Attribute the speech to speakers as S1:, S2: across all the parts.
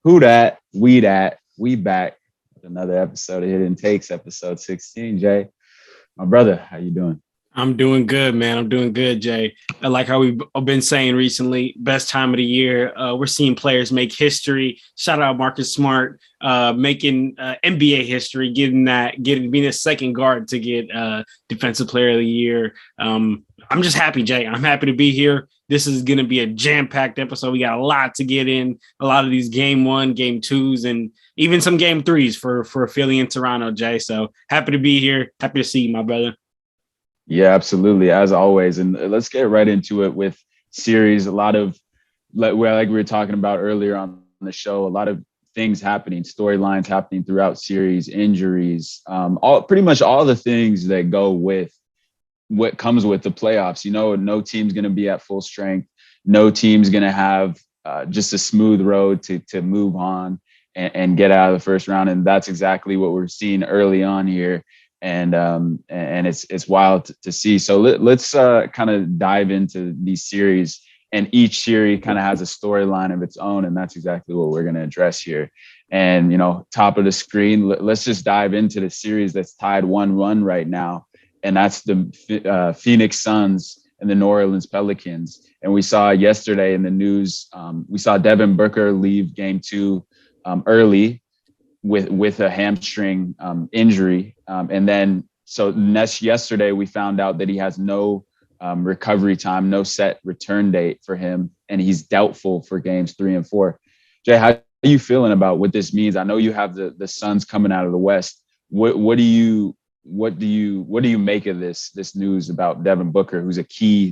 S1: Who dat? We dat? We back with another episode of Hidden Takes, episode 16. Jay, my brother, how you doing?
S2: I'm doing good, man. I'm doing good, Jay. I like how we've been saying recently, best time of the year. We're seeing players make history. Shout out Marcus Smart, making NBA history, being a second guard to get Defensive Player of the Year. I'm just happy, Jay. I'm happy to be here. This is going to be a jam-packed episode. We got a lot to get in. A lot of these game one, game twos, and even some game threes for Philly and Toronto, Jay. So happy to be here. Happy to see you, my brother.
S1: Yeah, absolutely, as always. And let's get right into it with series. A lot of, like we were talking about earlier on the show, a lot of things happening, storylines happening throughout series, injuries, all pretty much all the things that go with what comes with the playoffs. You know, no team's going to be at full strength. No team's going to have just a smooth road to move on and get out of the first round. And that's exactly what we're seeing early on here. And it's wild to see. So let's kind of dive into these series. And each series kind of has a storyline of its own. And that's exactly what we're going to address here. And, you know, top of the screen, let's just dive into the series that's tied 1-1 right now. And that's the Phoenix Suns and the New Orleans Pelicans. And we saw yesterday in the news, we saw Devin Booker leave game two early with a hamstring injury. And then so yesterday we found out that he has no recovery time, no set return date for him. And he's doubtful for games 3 and 4. Jay, how are you feeling about what this means? I know you have the Suns coming out of the West. What do you make of this news about Devin Booker, who's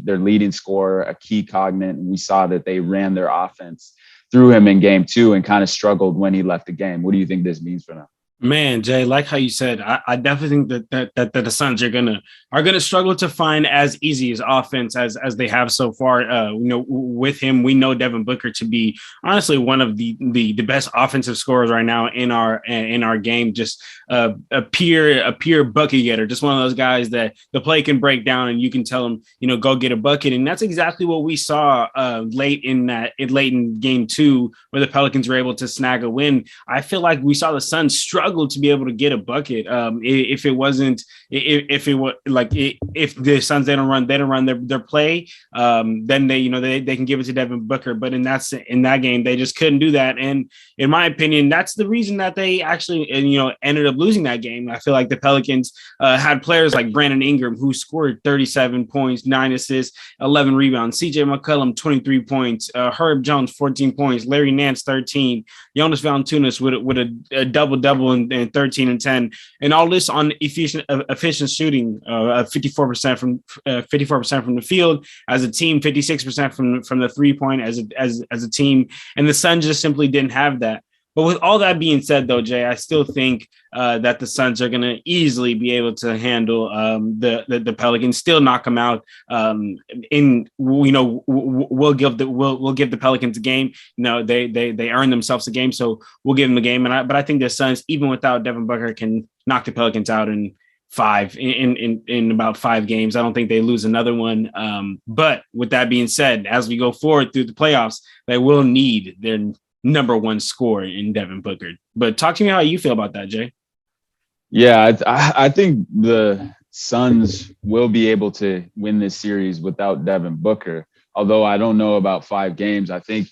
S1: their leading scorer, a key cognate? And we saw that they ran their offense through him in game two and kind of struggled when he left the game. What do you think this means for them?
S2: Man, Jay, like how you said, I definitely think that the Suns are gonna struggle to find as easy as offense as they have so far. With him, we know Devin Booker to be honestly one of the best offensive scorers right now in our game. Just a pure bucket getter, just one of those guys that the play can break down and you can tell him, go get a bucket. And that's exactly what we saw late in game two, where the Pelicans were able to snag a win. I feel like we saw the Suns struggle to be able to get a bucket. If the Suns they don't run their play, then they can give it to Devin Booker. But in that game, they just couldn't do that. And in my opinion, that's the reason that they actually ended up losing that game. I feel like the Pelicans had players like Brandon Ingram, who scored 37 points, 9 assists, 11 rebounds. CJ McCollum 23 points, Herb Jones 14 points, Larry Nance 13, Jonas Valanciunas with a double and 13 and 10, and all this on efficient shooting, 54% from 54% from the field as a team, 56% from the 3-point as a team, and the Suns just simply didn't have that. But with all that being said, though, Jay, I still think that the Suns are going to easily be able to handle the Pelicans, still knock them out. We'll give the Pelicans a game. They earn themselves a game, so we'll give them a game. But I think the Suns, even without Devin Booker, can knock the Pelicans out in about 5 games. I don't think they lose another one. But with that being said, as we go forward through the playoffs, they will need their number one scorer in Devin Booker. But talk to me how you feel about that, Jay.
S1: Yeah, I think the Suns will be able to win this series without Devin Booker. Although I don't know about 5 games. I think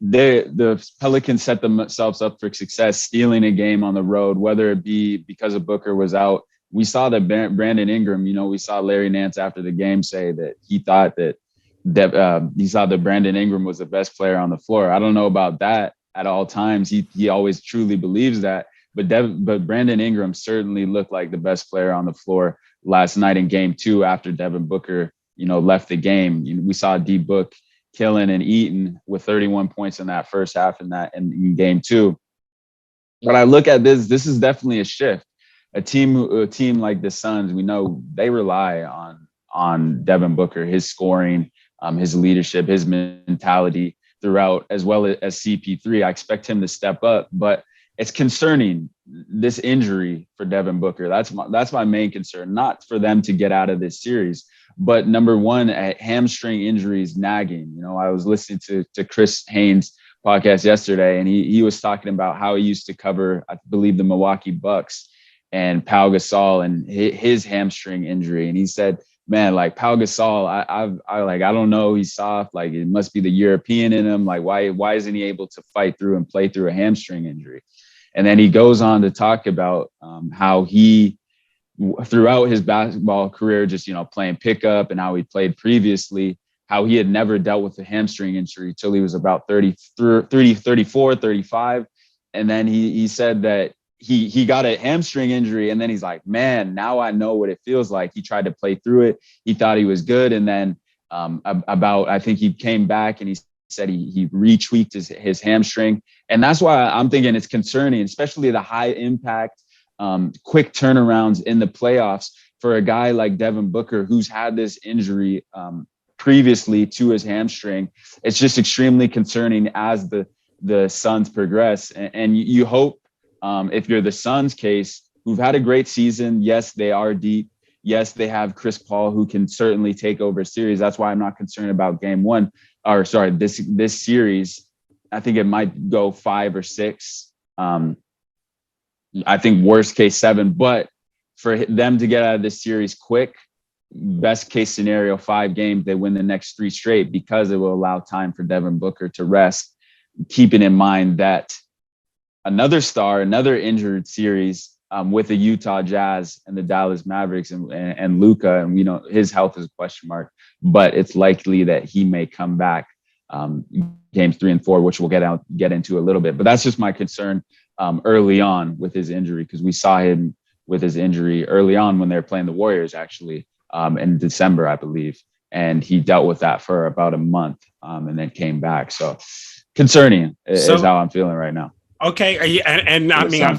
S1: the Pelicans set themselves up for success, stealing a game on the road, whether it be because of Booker was out. We saw that Brandon Ingram, we saw Larry Nance after the game say that he thought that he saw that Brandon Ingram was the best player on the floor. I don't know about that at all times. He always truly believes that. But Brandon Ingram certainly looked like the best player on the floor last night in game 2 after Devin Booker, left the game. We saw D Book killing and eating with 31 points in that first half in game 2. When I look at this is definitely a shift. A team like the Suns, we know they rely on Devin Booker, his scoring, his leadership, his mentality throughout, as well as CP3. I expect him to step up, but it's concerning, this injury for Devin Booker. That's my main concern. Not for them to get out of this series, but number one, a hamstring injury is nagging. I was listening to Chris Haynes podcast yesterday, and he was talking about how he used to cover, I believe, the Milwaukee Bucks and Pau Gasol and his hamstring injury, and he said, "Man, like Pau Gasol, I don't know, he's soft. Like it must be the European in him. Like why isn't he able to fight through and play through a hamstring injury?" And then he goes on to talk about how he throughout his basketball career, just, playing pickup and how he played previously, how he had never dealt with a hamstring injury till he was about 34, 35. And then he said that he got a hamstring injury, and then he's like, man, now I know what it feels like. He tried to play through it. He thought he was good. And then I think he came back and he said he retweaked his hamstring. And that's why I'm thinking it's concerning, especially the high impact, quick turnarounds in the playoffs for a guy like Devin Booker, who's had this injury previously to his hamstring. It's just extremely concerning as the Suns progress. And you hope, if you're the Suns case, who've had a great season, yes, they are deep. Yes, they have Chris Paul, who can certainly take over a series. That's why I'm not concerned about this series. I think it might go 5 or 6. I think worst case 7, but for them to get out of this series quick, best case scenario, 5 games, they win the next 3 straight, because it will allow time for Devin Booker to rest, keeping in mind that another injured series with the Utah Jazz and the Dallas Mavericks and Luka, and we know his health is a question mark, but it's likely that he may come back games 3 and 4, which we'll get into a little bit. But that's just my concern early on with his injury, because we saw him with his injury early on when they were playing the Warriors, actually, in December, I believe. And he dealt with that for about a month and then came back. So concerning is how I'm feeling right now.
S2: Okay, and I mean,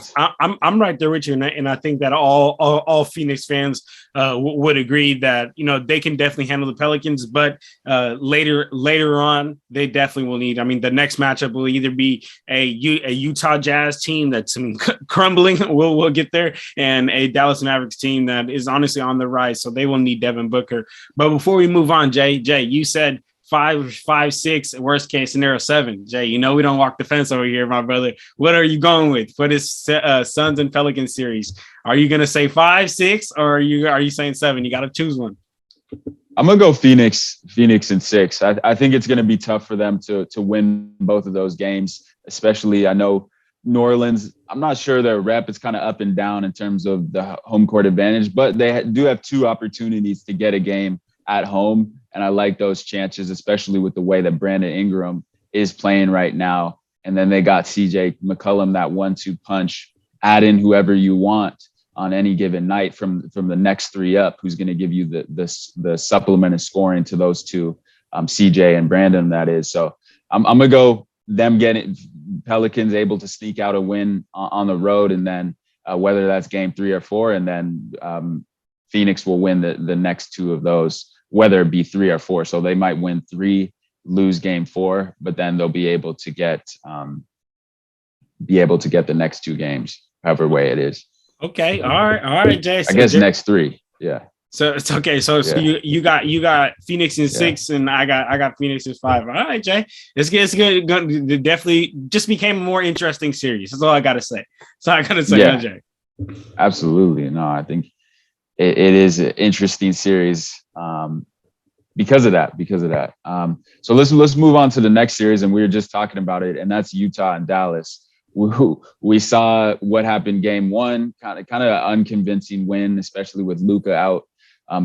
S2: I'm right there with you, and I think that all Phoenix fans would agree that they can definitely handle the Pelicans, but later on they definitely will need. I mean, the next matchup will either be a Utah Jazz team that's crumbling, we'll get there, and a Dallas Mavericks team that is honestly on the rise, so they will need Devin Booker. But before we move on, Jay, you said 5, 6, worst case scenario 7. Jay, we don't walk the fence over here, my brother. What are you going with for this Suns and Pelicans series? Are you going to say 5, 6, or are you saying 7? You got to choose one.
S1: I'm going to go Phoenix in 6. I think it's going to be tough for them to win both of those games, especially I know New Orleans, I'm not sure their rep is kind of up and down in terms of the home court advantage, but they do have 2 opportunities to get a game at home. And I like those chances, especially with the way that Brandon Ingram is playing right now. And then they got CJ McCollum, that 1-2 punch, add in whoever you want on any given night from the next 3 up, who's going to give you the supplement of scoring to those 2, CJ and Brandon, that is. So I'm going to go them getting Pelicans able to sneak out a win on the road. And then whether that's game 3 or 4, and then Phoenix will win the next 2 of those, whether it be 3 or 4. So they might win 3, lose game 4, but then they'll be able to get the next 2 games, however way it is.
S2: Okay. All right, Jay.
S1: So I guess next 3. Yeah.
S2: So it's okay. So you got Phoenix in 6, and I got Phoenix in 5. All right, Jay. It's good. Definitely just became a more interesting series. That's all I gotta say. Jay.
S1: Absolutely. No, I think it is an interesting series because of that. So let's move on to the next series, and we were just talking about it, and that's Utah and Dallas. We saw what happened game 1, kind of an unconvincing win, especially with Luka out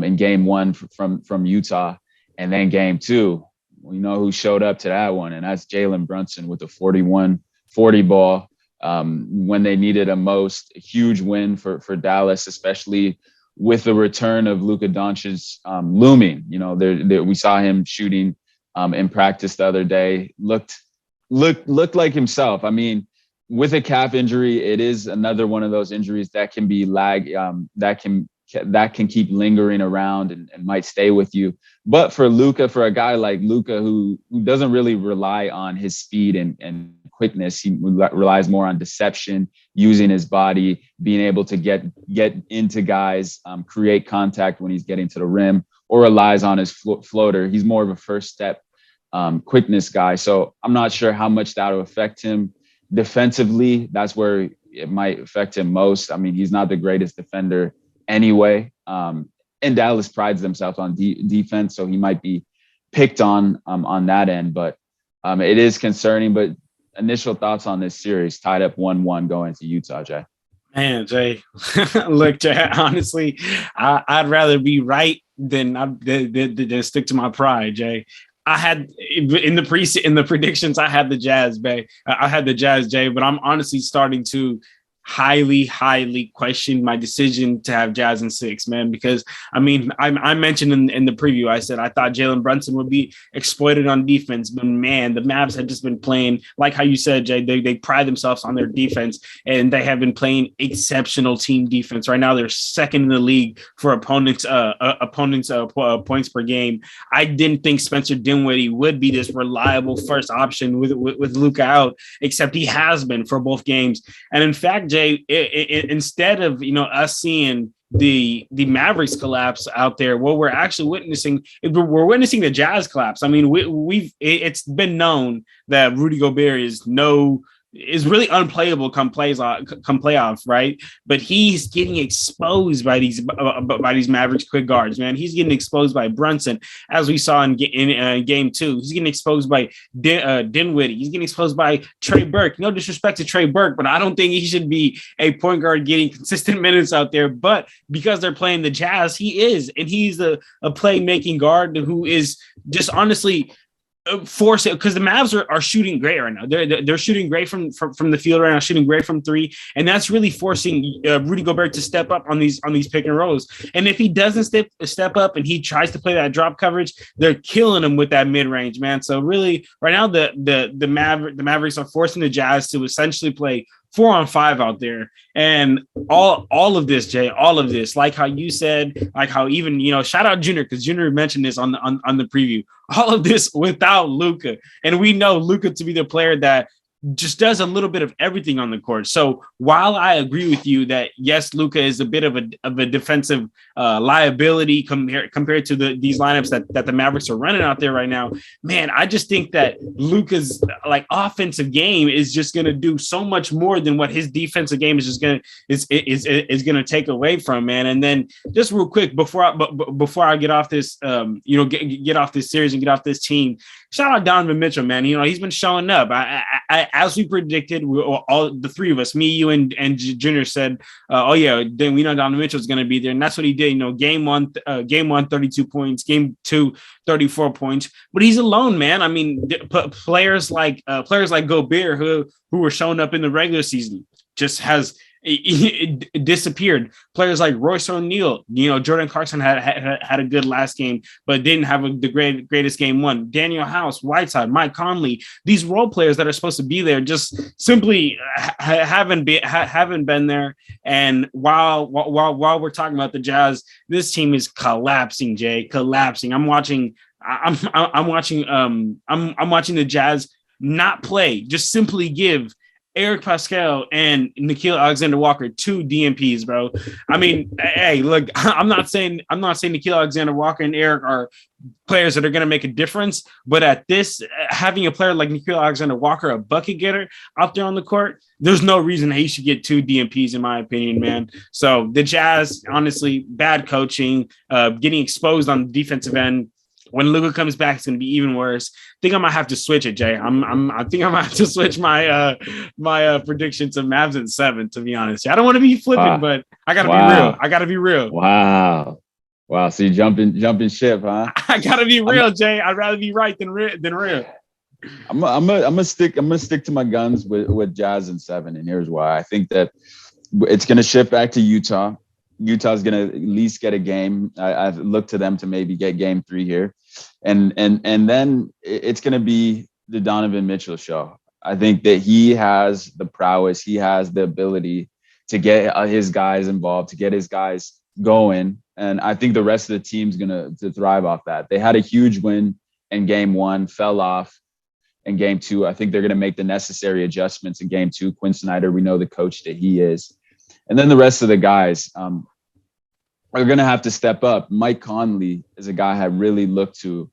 S1: in game 1 from Utah, and then game 2, we know who showed up to that one, and that's Jalen Brunson with a 41-40 ball when they needed a most. A huge win for Dallas, especially with the return of Luka Doncic looming. We saw him shooting in practice the other day. Looked like himself. I mean, with a calf injury, it is another one of those injuries that can be that can keep lingering around and might stay with you. But for a guy like Luka, who doesn't really rely on his speed and quickness, he relies more on deception, using his body, being able to get into guys, create contact when he's getting to the rim, or relies on his floater. He's more of a first step quickness guy. So I'm not sure how much that will affect him defensively. That's where it might affect him most. I mean, he's not the greatest defender anyway. And Dallas prides themselves on defense, so he might be picked on that end. But it is concerning. But initial thoughts on this series, tied up 1-1 going to Utah, Jay.
S2: Man, Jay, look, Jay, honestly, I'd rather be right than stick to my pride, Jay. I had in the predictions, I had the Jazz, Bay. I had the Jazz, Jay, but I'm honestly starting to highly question my decision to have Jazz in 6, man, because I mean, I mentioned in the preview, I said I thought Jalen Brunson would be exploited on defense, but man, the Mavs had just been playing, like how you said, Jay, they pride themselves on their defense, and they have been playing exceptional team defense. Right now, they're second in the league for opponents points per game. I didn't think Spencer Dinwiddie would be this reliable first option with Luka out, except he has been for both games. And in fact, Jay, instead of us seeing the Mavericks collapse out there, what we're actually witnessing, we're witnessing the Jazz collapse. I mean, it's been known that Rudy Gobert is really unplayable come playoff, right? But he's getting exposed by these Mavericks quick guards, man. He's getting exposed by Brunson, as we saw in game 2. He's getting exposed by Dinwiddie. He's getting exposed by Trey Burke. No disrespect to Trey Burke, but I don't think he should be a point guard getting consistent minutes out there. But because they're playing the Jazz, he is, and he's a playmaking guard who is just honestly force it, because the Mavs are shooting great right now. They're shooting great from the field right now, shooting great from 3, and that's really forcing Rudy Gobert to step up on these pick and rolls. And if he doesn't step up and he tries to play that drop coverage, they're killing him with that mid range, man. So really, right now the Mavericks are forcing the Jazz to essentially play 4-on-5 out there. And all of this, Jay, all of this, like how you said, like how even, shout out Junior, because Junior mentioned this on the preview, all of this without Luka. And we know Luka to be the player that just does a little bit of everything on the court. So while I agree with you that yes, Luka is a bit of a defensive liability compared to these lineups that the Mavericks are running out there right now, man, I just think that Luka's like offensive game is just going to do so much more than what his defensive game is just going to take away from, man. And then just real quick before I get off this, get off this series and get off this team, shout out Donovan Mitchell, man. He's been showing up. As we predicted, all the three of us, me, you, and Junior said, "Oh yeah, then we know Donovan Mitchell's going to be there," and that's what he did. Game one, 32 points. Game 2, 34 points. But he's alone, man. I mean, players like Gobert, who were showing up in the regular season, just has it disappeared. Players like Royce O'Neal, Jordan Clarkson had a good last game, but didn't have the greatest game 1. Daniel House, Whiteside, Mike Conley, these role players that are supposed to be there just simply haven't been there. And while we're talking about the Jazz, this team is collapsing, Jay, collapsing. I'm watching the Jazz not play, just simply give Eric Pascal and Nickeil Alexander-Walker 2 DNPs, bro. I mean, hey, look, I'm not saying Nickeil Alexander-Walker and Eric are players that are going to make a difference, but at this, having a player like Nickeil Alexander-Walker, a bucket getter out there on the court, there's no reason he should get 2 DNPs, in my opinion, man. So the Jazz, honestly, bad coaching, getting exposed on the defensive end. When Luka comes back, it's going to be even worse. I think I might have to switch it, Jay. I think I might have to switch my prediction to Mavs in 7, to be honest. I don't want to be flippant, but I got to be real. I got to be real.
S1: Wow. So you jumping ship, huh?
S2: I got to be real, Jay. I'd rather be right than real.
S1: I'm gonna stick to my guns with Jazz in 7, and here's why. I think that it's going to shift back to Utah. Utah's going to at least get a game. I've looked to them to maybe get game 3 here. And then it's going to be the Donovan Mitchell show. I think that he has the prowess. He has the ability to get his guys involved, to get his guys going. And I think the rest of the team's going to thrive off that. They had a huge win in game 1, fell off in game 2. I think they're going to make the necessary adjustments in game 2. Quinn Snyder, we know the coach that he is. And then the rest of the guys are going to have to step up. Mike Conley is a guy I really look to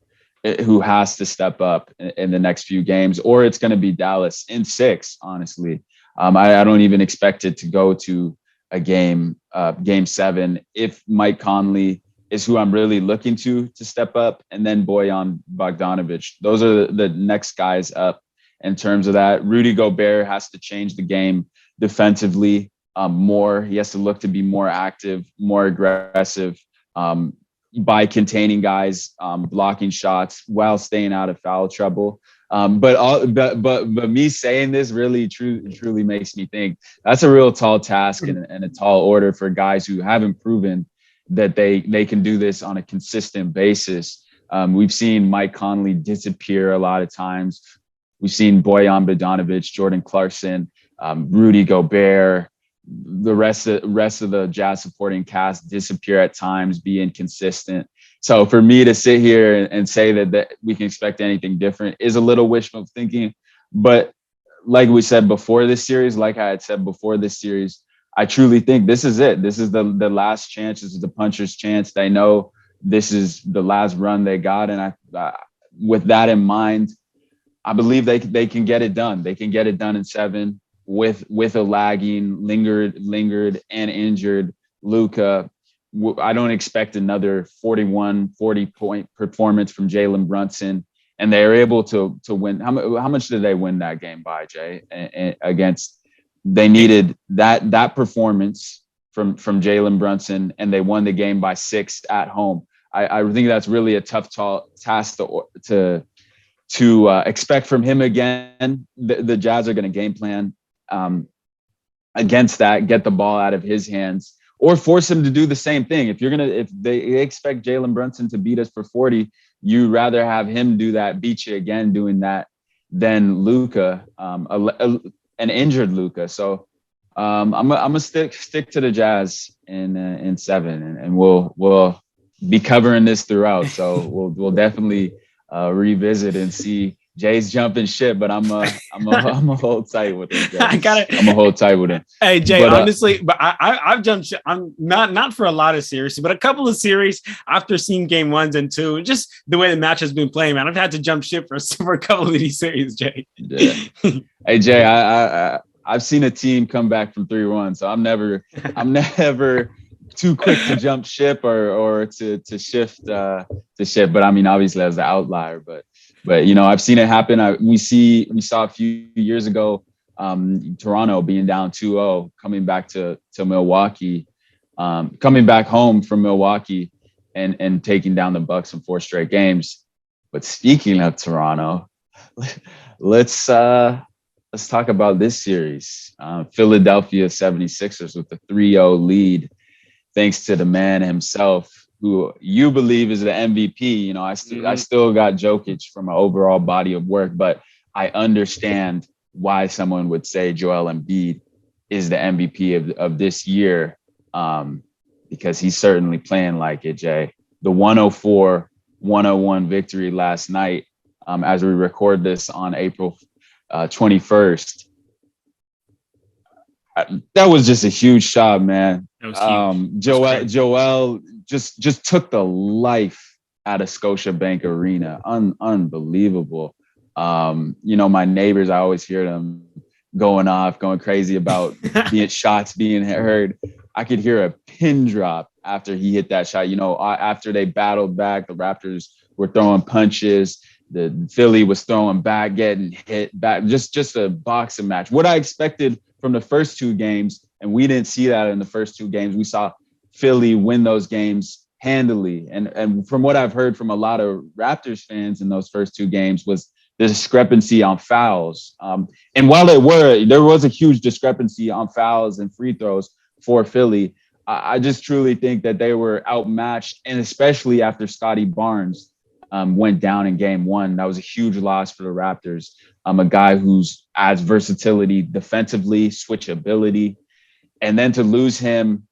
S1: who has to step up in the next few games, or it's going to be Dallas in 6. Honestly, I don't even expect it to go to a game 7 if Mike Conley is who I'm really looking to step up, and then Bojan Bogdanovic. Those are the next guys up in terms of that. Rudy Gobert has to change the game defensively more. He has to look to be more active, more aggressive. Um, by containing guys, blocking shots while staying out of foul trouble. But me saying this really truly makes me think that's a real tall task and a tall order for guys who haven't proven that they can do this on a consistent basis. We've seen Mike Conley disappear a lot of times. We've seen Bojan Bogdanovic, Jordan Clarkson, Rudy Gobert, the rest of the Jazz supporting cast disappear at times, be inconsistent. So for me to sit here and say that we can expect anything different is a little wishful thinking. But like we said before this series, like I had said before this series, I truly think this is it. This is the last chance. This is the puncher's chance. They know this is the last run they got, and with that in mind, I believe they can get it done. They can get it done in 7 with a lagging, lingered and injured Luka. I don't expect another 40-point performance from Jalen Brunson. And they were able to win. How much did they win that game by, Jay? Against, they needed that performance from Jalen Brunson, and they won the game by 6 at home. I think that's really a tough task to expect from him again. The Jazz are going to game plan against that, get the ball out of his hands, or force him to do the same thing. If they expect Jalen Brunson to beat us for 40, you rather have him do that, beat you again doing that, than Luka, an injured Luka. So I'm gonna stick to the Jazz in 7, and we'll be covering this throughout. So we'll definitely revisit and see Jay's jumping ship, but I'm a hold tight with him.
S2: I gotta.
S1: I'm a hold tight with him.
S2: Hey Jay, but, honestly, but I've jumped ship. I'm not for a lot of series, but a couple of series after seeing game 1s and 2, just the way the match has been playing, man, I've had to jump ship for a couple of these series, Jay.
S1: Yeah. Hey Jay, I've seen a team come back from 3-1, so I'm never too quick to jump ship or to shift to shift. But I mean, obviously as the outlier, but I've seen it happen. We saw a few years ago, Toronto being down 2-0, coming back to Milwaukee, coming back home from Milwaukee and taking down the Bucks in 4 straight games. But speaking of Toronto, let's talk about this series. Philadelphia 76ers with the 3-0 lead, thanks to the man himself, who you believe is the MVP. I still got Jokic from an overall body of work, but I understand why someone would say Joel Embiid is the MVP of this year, because he's certainly playing like it, Jay. The 104-101 victory last night, as we record this on April 21st. That was just a huge shot, man. Joel just took the life out of Scotiabank Arena. Unbelievable. My neighbors, I always hear them going crazy about shots being heard. I could hear a pin drop after he hit that shot. After they battled back, the Raptors were throwing punches. The Philly was throwing back, getting hit back. Just a boxing match. What I expected from the first 2 games, and we didn't see that in the first 2 games. We saw Philly win those games handily. And from what I've heard from a lot of Raptors fans in those first 2 games was the discrepancy on fouls. And while there was a huge discrepancy on fouls and free throws for Philly, I just truly think that they were outmatched, and especially after Scotty Barnes went down in game 1. That was a huge loss for the Raptors. A guy who's adds versatility defensively, switchability, and then to lose him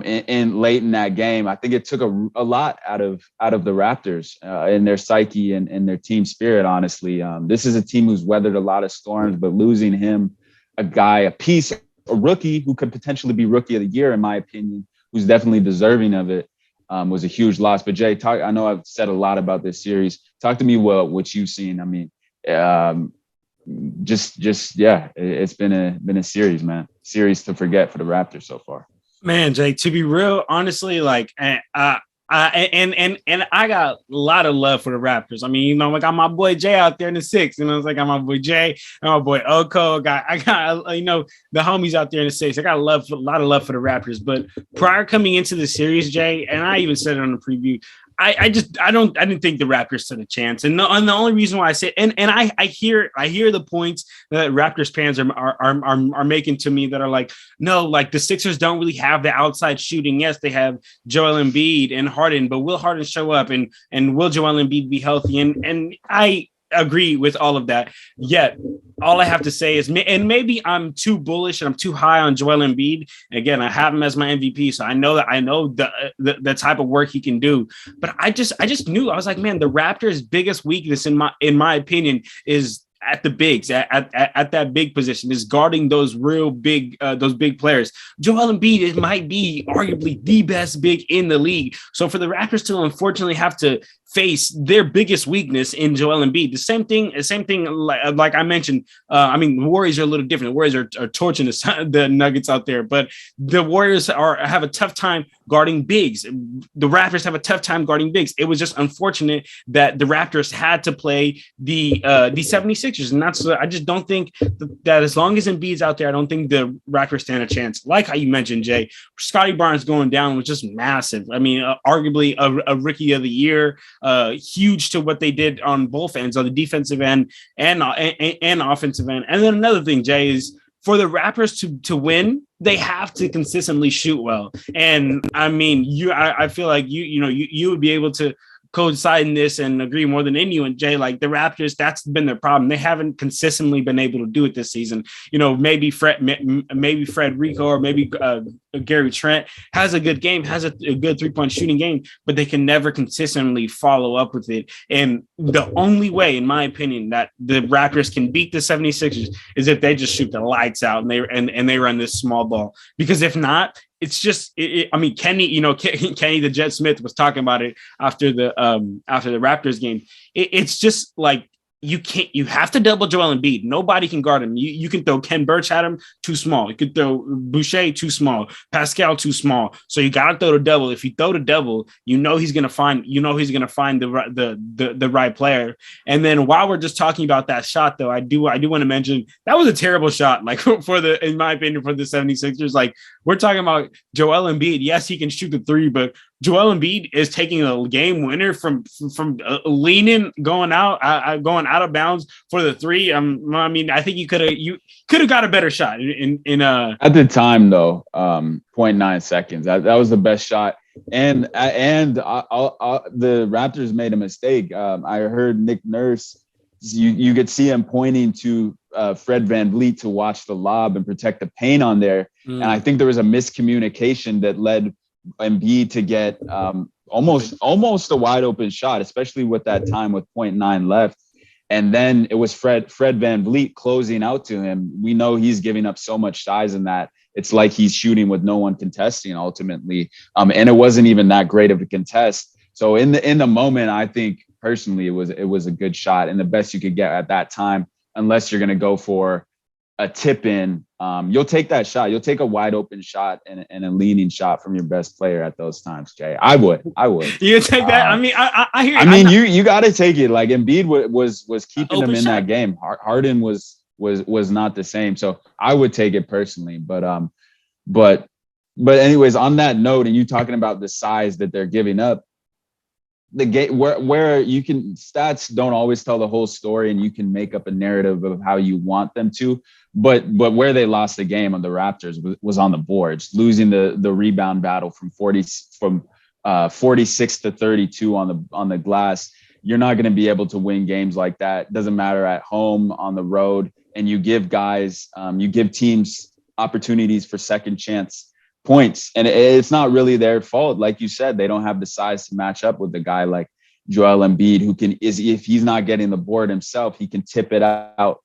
S1: in late in that game, I think it took a lot out of the Raptors in their psyche and their team spirit. Honestly, this is a team who's weathered a lot of storms, but losing him, a rookie who could potentially be rookie of the year, in my opinion, who's definitely deserving of it. was a huge loss. But Jay, I know I've said a lot about this series. Talk to me what you've seen. I mean, um, just yeah, it's been a series, man. Series to forget for the Raptors so far.
S2: Man, Jake, to be real, honestly, like, and I got a lot of love for the Raptors. I mean, I got my boy Jay out there in the six, it's like I got my boy Jay, and my boy Oko. I got the homies out there in the six. I got a lot of love for the Raptors. But prior coming into the series, Jay, and I even said it on the preview, I didn't think the Raptors stood a chance, and the only reason why I say I hear the points that Raptors fans are making to me that are like, no, like the Sixers don't really have the outside shooting. Yes, they have Joel Embiid and Harden, but will Harden show up, and will Joel Embiid be healthy? And I agree with all of that. Yet, all I have to say is, and maybe I'm too bullish and I'm too high on Joel Embiid. Again, I have him as my MVP, so I know the type of work he can do. But I just knew, I was like, man, the Raptors' biggest weakness in my opinion is at the bigs, at that big position, is guarding those big players. Joel Embiid might be arguably the best big in the league. So for the Raptors to unfortunately have to face their biggest weakness in Joel Embiid, the same thing like I mentioned. I mean, the Warriors are a little different. The Warriors are torching the Nuggets out there, but the Warriors have a tough time guarding bigs. The Raptors have a tough time guarding bigs. It was just unfortunate that the Raptors had to play the 76ers, and I just don't think that as long as Embiid's out there, I don't think the Raptors stand a chance. Like how you mentioned, Jay, Scotty Barnes going down was just massive. I mean, arguably a rookie of the year. Huge to what they did on both ends, on the defensive end and offensive end. And then another thing, Jay, is for the Raptors to win, they have to consistently shoot well. And I mean, I feel like you would be able to coincide in this and agree more than anyone, Jay. Like the Raptors, that's been their problem. They haven't consistently been able to do it this season. Maybe Rico, or maybe Gary Trent has a good game, has a good 3-point shooting game, but they can never consistently follow up with it. And the only way, in my opinion, that the Raptors can beat the 76ers is if they just shoot the lights out and they run this small ball. Because if not, it's just, I mean, Kenny the Jet Smith was talking about it after the Raptors game. It's just like, you have to double Joel Embiid. Nobody can guard him. You can throw Ken Burch at him, too small. You could throw Boucher, too small. Pascal, too small. So you got to throw the double. If you throw the double, he's going to find the right player. And then while we're just talking about that shot, though, I do want to mention that was a terrible shot. Like in my opinion, for the 76ers, like we're talking about Joel Embiid. Yes, he can shoot the three, but Joel Embiid is taking a game winner from leaning, going out of bounds for the three. I mean, I think you could have got a better shot in
S1: at the time though. 0.9 seconds. That was the best shot. And the Raptors made a mistake. I heard Nick Nurse. You could see him pointing to Fred VanVleet to watch the lob and protect the paint on there. And I think there was a miscommunication that led Embiid to get almost a wide open shot, especially with that time with 0.9 left. And then it was Fred VanVleet closing out to him. We know he's giving up so much size in that it's like he's shooting with no one contesting ultimately. And it wasn't even that great of a contest. So in the moment, I think personally it was a good shot and the best you could get at that time, unless you're going to go for a tip in. You'll take that shot. You'll take a wide open shot and a leaning shot from your best player at those times, Jay. I would.
S2: You take that? I mean, I hear.
S1: I mean, you got to take it. Like Embiid was keeping them in that game. Harden was not the same. So I would take it personally. But anyways, on that note, and you talking about the size that they're giving up, the game where you can, stats don't always tell the whole story, and you can make up a narrative of how you want them to. But where they lost the game on the Raptors was on the boards, losing the rebound battle from 46 to 32 on the glass. You're not going to be able to win games like that. Doesn't matter at home, on the road, and you give teams opportunities for second chance points. And it's not really their fault. Like you said, they don't have the size to match up with the guy like Joel Embiid, who if he's not getting the board himself, he can tip it out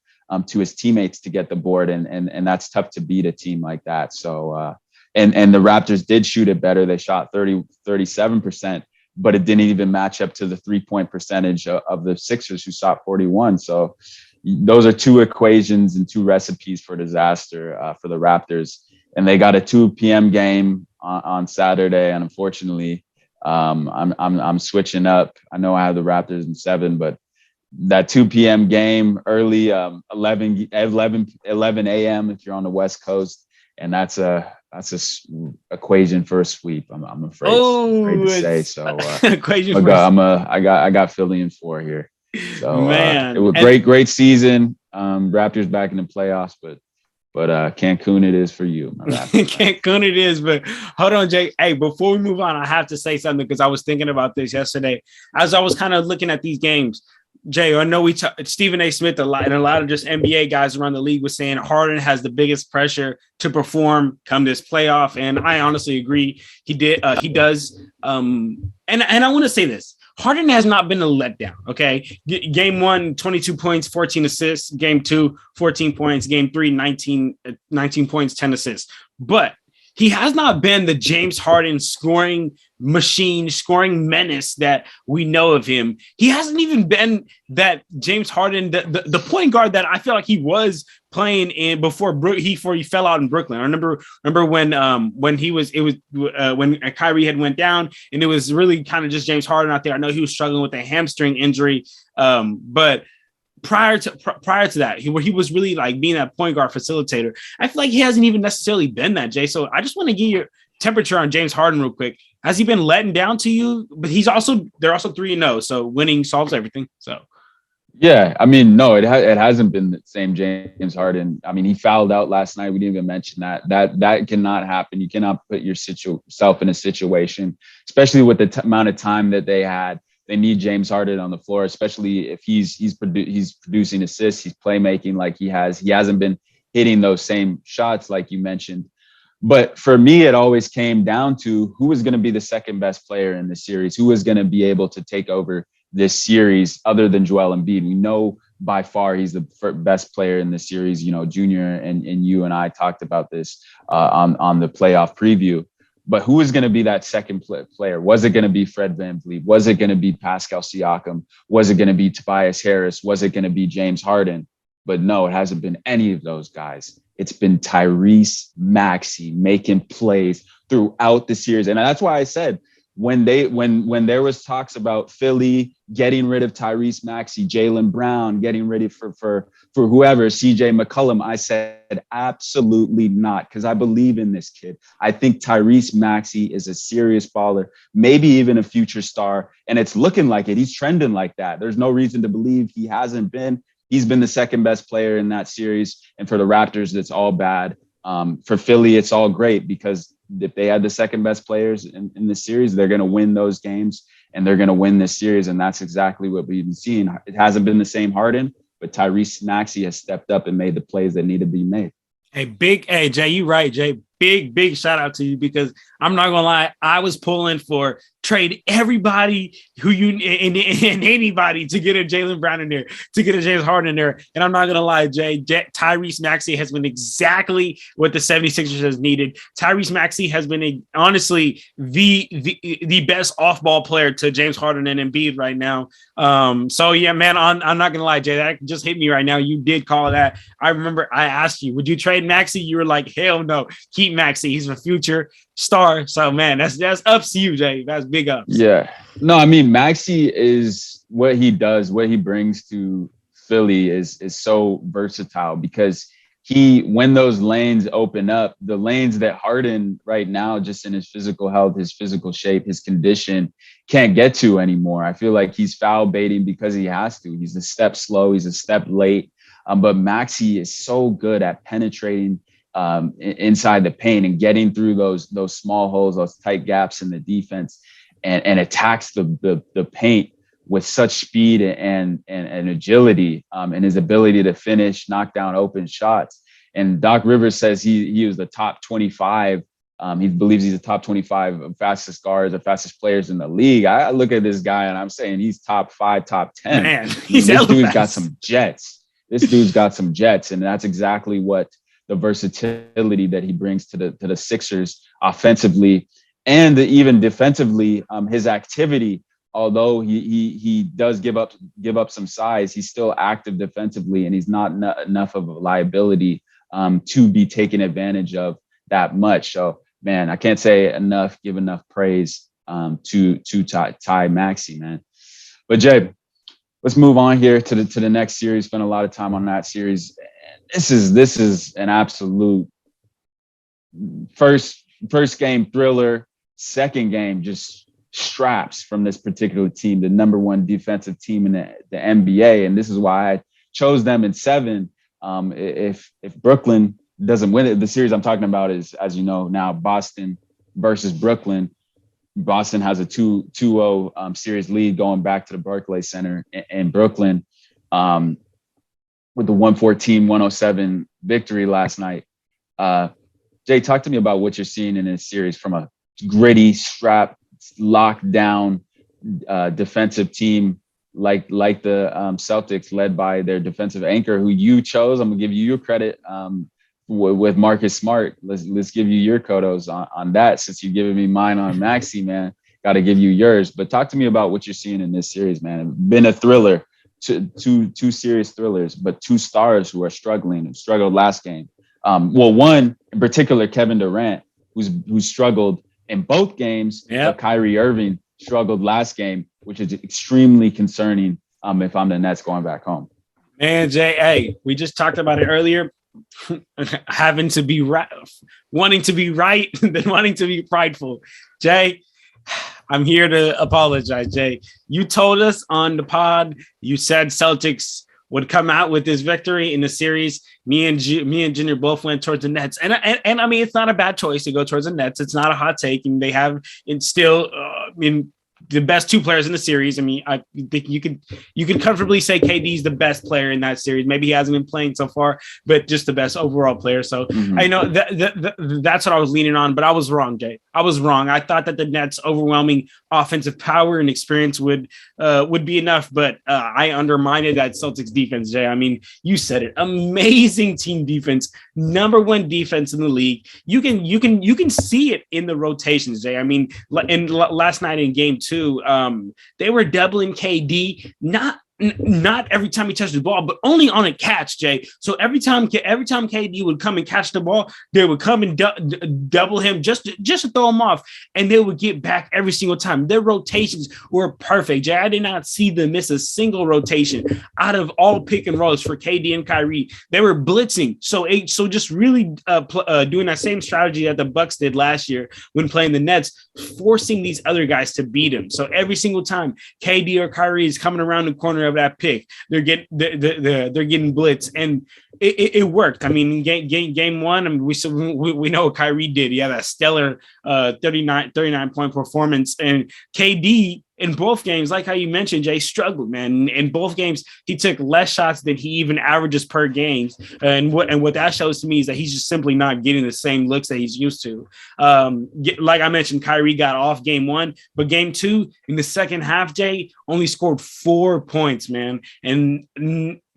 S1: to his teammates to get the board. And that's tough to beat a team like that. So and the Raptors did shoot it better. They shot 37%, but it didn't even match up to the 3-point percentage of the Sixers, who shot 41. So those are two equations and two recipes for disaster for the Raptors. And they got a 2 p.m. game on Saturday, and unfortunately, I'm switching up. I know I have the Raptors in 7, but that 2 p.m. game early, 11 a.m. if you're on the West Coast, and that's a equation for a sweep. I'm afraid to say. So
S2: equation for
S1: I got Philly in 4 here. So
S2: man,
S1: it was great season. Raptors back in the playoffs, but Cancun it is for you.
S2: Cancun it is, but hold on, Jay. Hey, before we move on, I have to say something because I was thinking about this yesterday as I was kind of looking at these games. Jay, I know Stephen A. Smith a lot, and a lot of just NBA guys around the league was saying Harden has the biggest pressure to perform come this playoff, and I honestly agree. He does. And I want to say this. Harden has not been a letdown, okay? Game 1, 22 points, 14 assists. Game 2, 14 points. Game 3, 19 points, 10 assists. But he has not been the James Harden scoring machine, scoring menace that we know of him. He hasn't even been that James Harden, the point guard that I feel like he was playing in before he fell out in Brooklyn. I remember when when Kyrie had went down and it was really kind of just James Harden out there. I know he was struggling with a hamstring injury, but prior to that, where he was really like being that point guard facilitator, I feel like he hasn't even necessarily been that, Jay. So I just want to get your temperature on James Harden real quick. Has he been letting down to you? But they're also 3-0, so winning solves everything. So
S1: yeah, I mean, no, it hasn't been the same James Harden. I mean, he fouled out last night. We didn't even mention that. That cannot happen. You cannot put yourself in a situation, especially with the amount of time that they had. They need James Harden on the floor, especially if he's producing assists, he's playmaking like he has. He hasn't been hitting those same shots like you mentioned. But for me, it always came down to who was going to be the second best player in the series, who was going to be able to take over this series other than Joel Embiid. We know by far he's the best player in the series. You know, Junior and you and I talked about this on the playoff preview. But who is going to be that second player? Was it going to be Fred VanVleet? Was it going to be Pascal Siakam? Was it going to be Tobias Harris? Was it going to be James Harden? But no, it hasn't been any of those guys. It's been Tyrese Maxey making plays throughout the series. And that's why I said when there was talks about Philly getting rid of Tyrese Maxey, Jaylen Brown, getting ready for whoever, CJ McCollum, I said absolutely not, because I believe in this kid. I think Tyrese Maxey is a serious baller, maybe even a future star, and it's looking like it. He's trending like that. There's no reason to believe he hasn't been. He's been the second best player in that series, and for the Raptors, it's all bad. For Philly, it's all great because if they had the second best players in the series, they're going to win those games and they're going to win this series. And that's exactly what we've been seeing. It hasn't been the same Harden, but Tyrese Maxey has stepped up and made the plays that need to be made.
S2: Hey, Jay, you right, Jay. Big shout out to you, because I'm not gonna lie, I was pulling for trade everybody who you and anybody to get a Jaylen Brown in there, to get a James Harden in there. And I'm not gonna lie, Jay, Tyrese Maxey has been exactly what the 76ers has needed. Tyrese Maxey has been honestly the best off-ball player to James Harden and Embiid right now. So yeah, man, I'm not gonna lie, Jay, that just hit me right now. You did call that. I remember I asked you, would you trade Maxey? You were like, hell no, keep Maxey. He's a future star. So man, that's ups to you, Jay. That's big ups.
S1: Yeah. No, I mean, Maxey is what he does, what he brings to Philly is so versatile, because when those lanes open up, the lanes that Harden right now, just in his physical health, his physical shape, his condition, can't get to anymore. I feel like he's foul baiting because he has to. He's a step slow, he's a step late. But Maxey is so good at penetrating inside the paint and getting through those small holes, those tight gaps in the defense, and attacks the paint with such speed and agility, and his ability to finish, knock down open shots. And Doc Rivers says he was the top 25. He believes he's the top 25 of fastest guards or fastest players in the league. I look at this guy and I'm saying he's top 5, top 10.
S2: Man,
S1: this dude's got some jets. This dude's got some jets, and that's exactly what the versatility that he brings to the Sixers offensively and even defensively. His activity, although he does give up some size, he's still active defensively, and he's not enough of a liability to be taken advantage of that much. So, man, I can't say enough, give enough praise to Ty Maxey, man. But Jay, let's move on here to the next series. Spent a lot of time on that series. This is an absolute first game thriller. Second game, just straps from this particular team, the number one defensive team in the NBA, and this is why I chose them in 7. If Brooklyn doesn't win it, the series I'm talking about is, as you know, now Boston versus Brooklyn. Boston has a 2-0 series lead going back to the Barclays Center in Brooklyn with the 114-107 victory last night. Jay, talk to me about what you're seeing in this series from a gritty, strap, locked down defensive team like the Celtics, led by their defensive anchor, who you chose. I'm gonna give you your credit with Marcus Smart. Let's give you your kudos on that, since you've given me mine on Maxey, man. Got to give you yours. But talk to me about what you're seeing in this series, man. It's been a thriller, two serious thrillers, but 2 stars who are struggling and struggled last game. One in particular, Kevin Durant, who struggled in both games, but Kyrie Irving struggled last game, which is extremely concerning if I'm the Nets going back home.
S2: Man, Jay, hey, we just talked about it earlier. Having to be right, wanting to be right, then wanting to be prideful. Jay, I'm here to apologize, Jay. You told us on the pod, you said Celtics would come out with this victory in the series. Me and Junior both went towards the Nets, and I mean, it's not a bad choice to go towards the Nets. It's not a hot take, and they have still the best 2 players in the series. I mean, I think you could comfortably say KD's the best player in that series. Maybe he hasn't been playing so far, but just the best overall player. So I know that's what I was leaning on, but I was wrong, Jay. I was wrong. I thought that the Nets' overwhelming offensive power and experience would be enough, but I undermined that Celtics defense, Jay. I mean, you said it. Amazing team defense, number 1 defense in the league. You can see it in the rotations, Jay. I mean, last night in game 2, they were doubling KD, not every time he touched the ball, but only on a catch, Jay. So every time KD would come and catch the ball, they would come and double him just to throw him off, and they would get back every single time. Their rotations were perfect, Jay. I did not see them miss a single rotation out of all pick and rolls for KD and Kyrie. They were blitzing, so just really doing that same strategy that the Bucks did last year when playing the Nets, forcing these other guys to beat him. So every single time KD or Kyrie is coming around the corner of that pick, they're getting blitz, and it worked. I mean, game 1, I mean, we know what Kyrie did. He had a stellar 39 point performance, and KD in both games, like how you mentioned, Jay, struggled, man. In both games, he took less shots than he even averages per game. And what that shows to me is that he's just simply not getting the same looks that he's used to. Like I mentioned, Kyrie got off game 1, but game 2 in the second half, Jay, only scored 4 points, man. And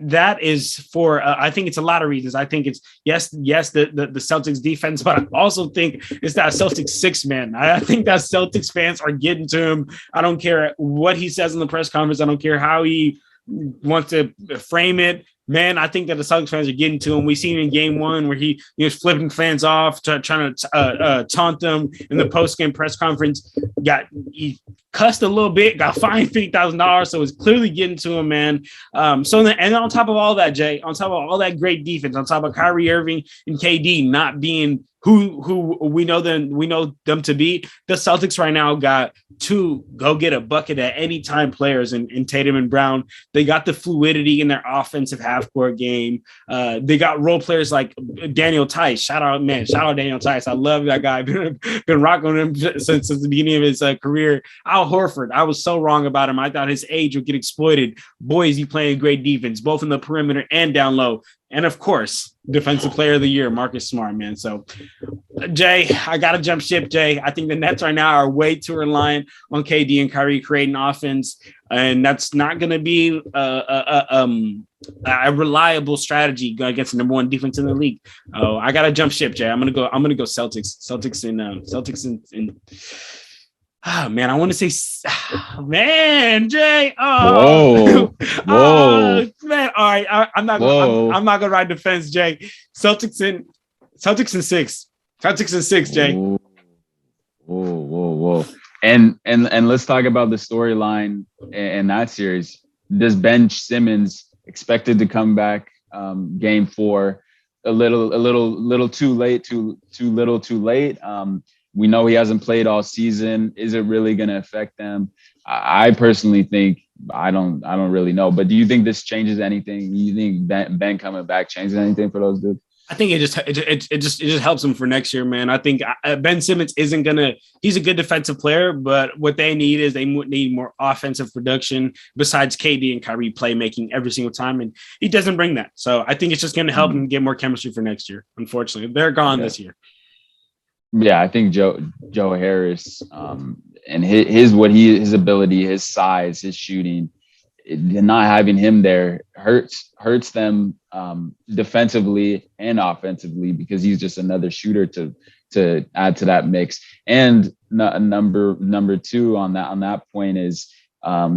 S2: that is for I think it's a lot of reasons. I think it's yes the Celtics defense, but I also think it's that Celtics 6 man. I think that Celtics fans are getting to him. I don't care what he says in the press conference. I don't care how he wants to frame it. Man, I think that the Celtics fans are getting to him. We seen in game 1 where he was flipping fans off, trying to taunt them in the post-game press conference. He cussed a little bit, got fined $50,000, so it's clearly getting to him, man. And on top of all that, Jay, on top of all that great defense, on top of Kyrie Irving and KD not being who we know them to be, the Celtics right now got 2 go get a bucket at any time players in Tatum and Brown. They got the fluidity in their offensive half-court game. They got role players like Daniel Tice. Shout out Daniel Tice. I love that guy. Been rocking him since the beginning of his career. Al Horford, I was so wrong about him. I thought his age would get exploited. Boy, is he playing great defense, both in the perimeter and down low. And of course, defensive player of the year, Marcus Smart, man. So, Jay, I got to jump ship, Jay. I think the Nets right now are way too reliant on KD and Kyrie creating offense. And that's not going to be a reliable strategy against the number one defense in the league. Oh, I got to jump ship, Jay. I'm going to go Celtics. Oh man, I want to say, man, Jay.
S1: Whoa,
S2: Oh
S1: whoa,
S2: man. All right, I'm not. I'm not gonna ride the fence, Jay. Celtics in six. Celtics in six, Jay.
S1: whoa, whoa. And let's talk about the storyline in that series. Does Ben Simmons expected to come back game 4 a little too late, too little too late? We know he hasn't played all season. Is it really going to affect them? I personally think I don't really know. But do you think this changes anything? You think Ben coming back changes anything for those dudes?
S2: I think it just helps him for next year, man. I think Ben Simmons isn't gonna. He's a good defensive player, but what they need is they need more offensive production besides KD and Kyrie playmaking every single time, and he doesn't bring that. So I think it's just gonna help him get more chemistry for next year. Unfortunately, they're gone this year.
S1: Yeah, I think Joe Harris and his ability, his size, his shooting, not having him there hurts them defensively and offensively because he's just another shooter to add to that mix. And number 2 on that point is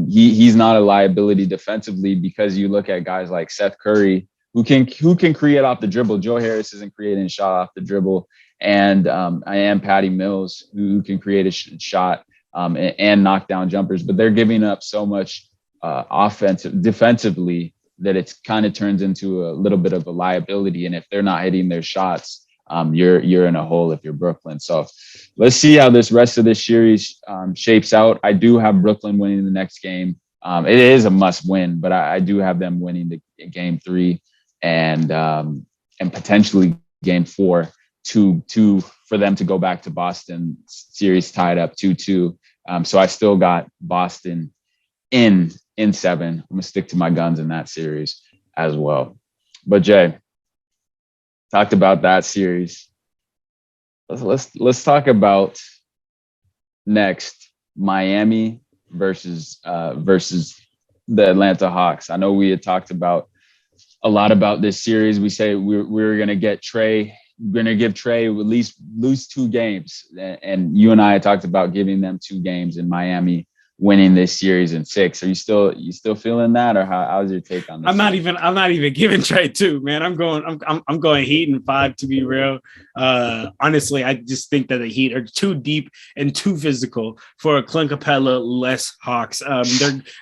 S1: he's not a liability defensively because you look at guys like Seth Curry who can create off the dribble. Joe Harris isn't creating a shot off the dribble. And I am Patty Mills, who can create a shot and knock down jumpers, but they're giving up so much defensively that it's kind of turns into a little bit of a liability. And if they're not hitting their shots, you're in a hole if you're Brooklyn. So let's see how this rest of this series shapes out. I do have Brooklyn winning the next game. It is a must win, but I do have them winning the game 3 and potentially game 4. To for them to go back to Boston, series tied up 2-2. So I still got Boston in 7. I'm gonna stick to my guns in that series as well. But Jay, talked about that series. Let's talk about next Miami versus the Atlanta Hawks. I know we had talked about a lot about this series. We say we're gonna get Trey. We're going to give Trey at least lose 2 games. And you and I talked about giving them 2 games in Miami, winning this series in 6. Are you still feeling that, or how's your take on this?
S2: I'm not even giving Trey 2, man. I'm going Heat in 5 to be real. Honestly, I just think that the Heat are too deep and too physical for a Clint Capella-less Hawks.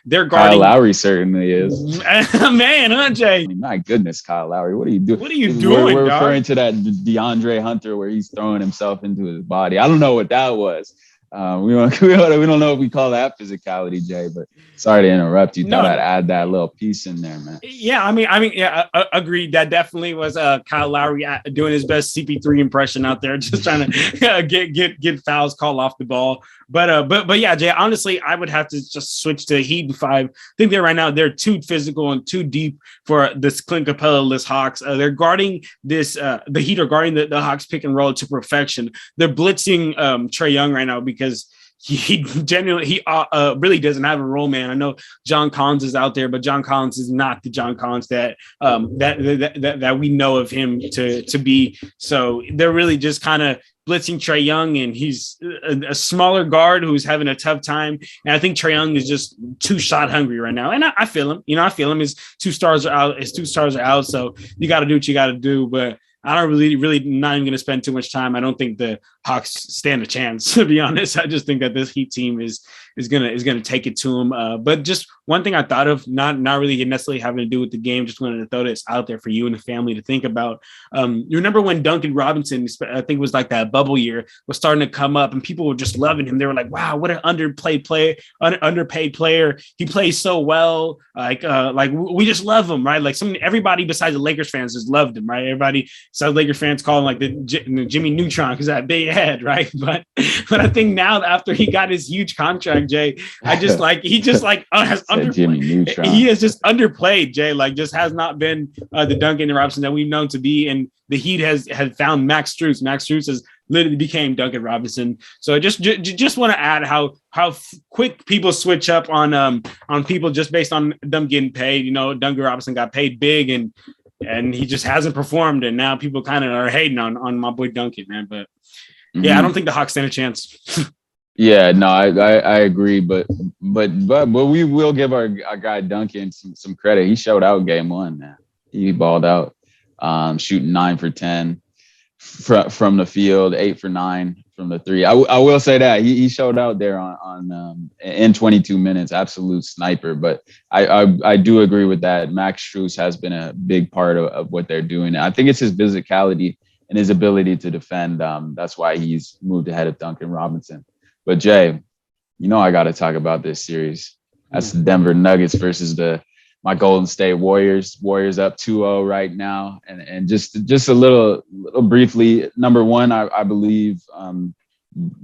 S2: They're guarding.
S1: Kyle Lowry certainly is.
S2: Man, huh, Jay?
S1: My goodness, Kyle Lowry, what are you doing?
S2: What are you doing?
S1: We're referring to that DeAndre Hunter where he's throwing himself into his body. I don't know what that was. We don't know if we call that physicality, Jay, but sorry to interrupt you. Thought I'd add that little piece in there, man.
S2: Yeah, I mean, yeah, agreed. That definitely was Kyle Lowry doing his best CP3 impression out there, just trying to get fouls called off the ball. But yeah, Jay, honestly, I would have to just switch to Heat in 5. I think they're too physical and too deep for this Clint Capella-less Hawks. They're guarding this. The Heat are guarding the Hawks pick and roll to perfection. They're blitzing Trey Young right now because he really doesn't have a role, man. I know John Collins is out there, but John Collins is not the John Collins that we know of him to be. So they're really just kind of blitzing Trey Young, and he's a smaller guard who's having a tough time. And I think Trey Young is just too shot hungry right now. And I feel him. I feel him. His 2 stars are out. His 2 stars are out. So you got to do what you got to do. But I don't really not even going to spend too much time. I don't think the Hawks stand a chance, to be honest. I just think that this Heat team is gonna take it to them. But just one thing I thought of, not really necessarily having to do with the game, just wanted to throw this out there for you and the family to think about. You remember when Duncan Robinson, I think it was like that bubble year, was starting to come up, and people were just loving him. They were like, "Wow, what an underpaid player! He plays so well. Like we just love him, right? Like everybody besides the Lakers fans just loved him, right? Everybody besides Lakers fans call him like the Jimmy Neutron because that big head, right? But I think now after he got his huge contract contract, Jay. I just like he just like has
S1: Jimmy
S2: underplayed.
S1: Neutron.
S2: He has just underplayed, Jay. Like just has not been the Duncan Robinson that we've known to be. And the Heat has found Max Strus. Max Strus has literally became Duncan Robinson. So just want to add how quick people switch up on people just based on them getting paid. You know, Duncan Robinson got paid big and he just hasn't performed, and now people kind of are hating on my boy Duncan, man. But yeah, I don't think the Hawks stand a chance.
S1: Yeah, no, I agree, but we will give our guy Duncan some credit. He showed out game one, man. He balled out, shooting 9 for 10 from the field, 8 for 9 from the three. I will say that he showed out there on in 22 minutes, absolute sniper. But I do agree with that. Max Strus has been a big part of what they're doing. I think it's his physicality and his ability to defend. That's why he's moved ahead of Duncan Robinson. But Jay, you know I got to talk about this series. That's the Denver Nuggets versus my Golden State Warriors. Warriors up 2-0 right now, and just a little briefly. Number one, I believe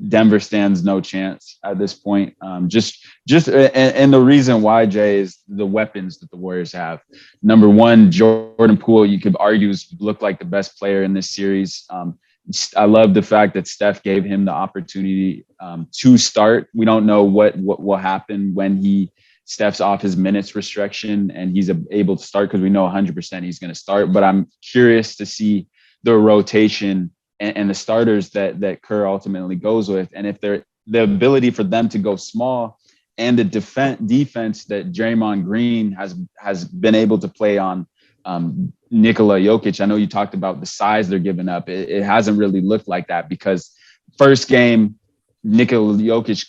S1: Denver stands no chance at this point. And the reason why, Jay, is the weapons that the Warriors have. Number one, Jordan Poole, you could argue, looked like the best player in this series. I love the fact that Steph gave him the opportunity to start. We don't know what will happen when he steps off his minutes restriction and he's able to start, because we know 100% he's going to start. But I'm curious to see the rotation and the starters that Kerr ultimately goes with, and if the ability for them to go small and the defense that Draymond Green has been able to play on Nikola Jokic. I know you talked about the size they're giving up. It hasn't really looked like that, because first game, Nikola Jokic,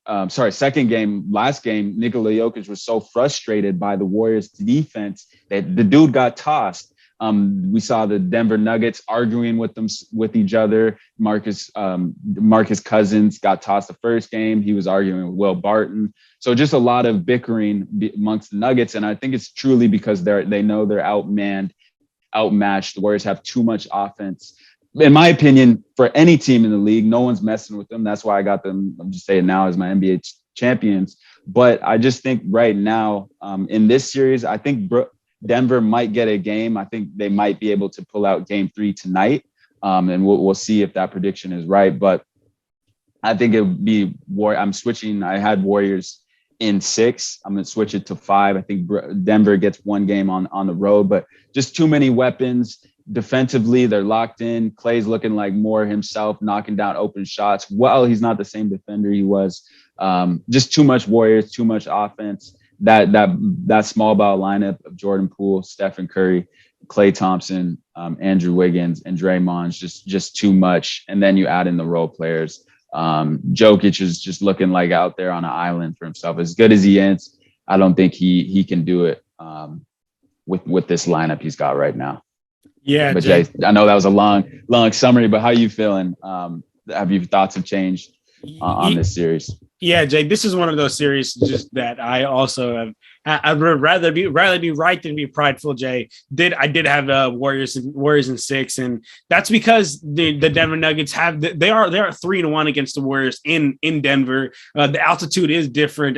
S1: last game, Nikola Jokic was so frustrated by the Warriors' defense that the dude got tossed. We saw the Denver Nuggets arguing with each other. Marcus Cousins got tossed the first game. He was arguing with Will Barton. So just a lot of bickering amongst the Nuggets. And I think it's truly because they know they're outmatched. The Warriors have too much offense. In my opinion, for any team in the league, no one's messing with them. That's why I got them, I'm just saying now, as my NBA champions. But I just think right now in this series, I think Denver might get a game. I think they might be able to pull out game 3 tonight. And we'll see if that prediction is right. But I think it would be I'm switching. I had Warriors in 6. I'm going to switch it to 5. I think Denver gets one game on the road, but just too many weapons. Defensively, they're locked in. Clay's looking like more himself, knocking down open shots. Well, he's not the same defender he was. Just too much Warriors, too much offense. That small ball lineup of Jordan Poole, Stephen Curry, Klay Thompson, Andrew Wiggins, and Draymond's just too much. And then you add in the role players. Jokic is just looking like out there on an island for himself. As good as he is, I don't think he can do it with this lineup he's got right now.
S2: Yeah,
S1: but Jay, I know that was a long summary, but how are you feeling? Have your thoughts have changed on this series?
S2: Yeah, Jay, this is one of those series just that I also have. I'd rather be right than be prideful, Jay. I did have Warriors in 6, and that's because the Denver Nuggets they are 3-1 against the Warriors in Denver. The altitude is different.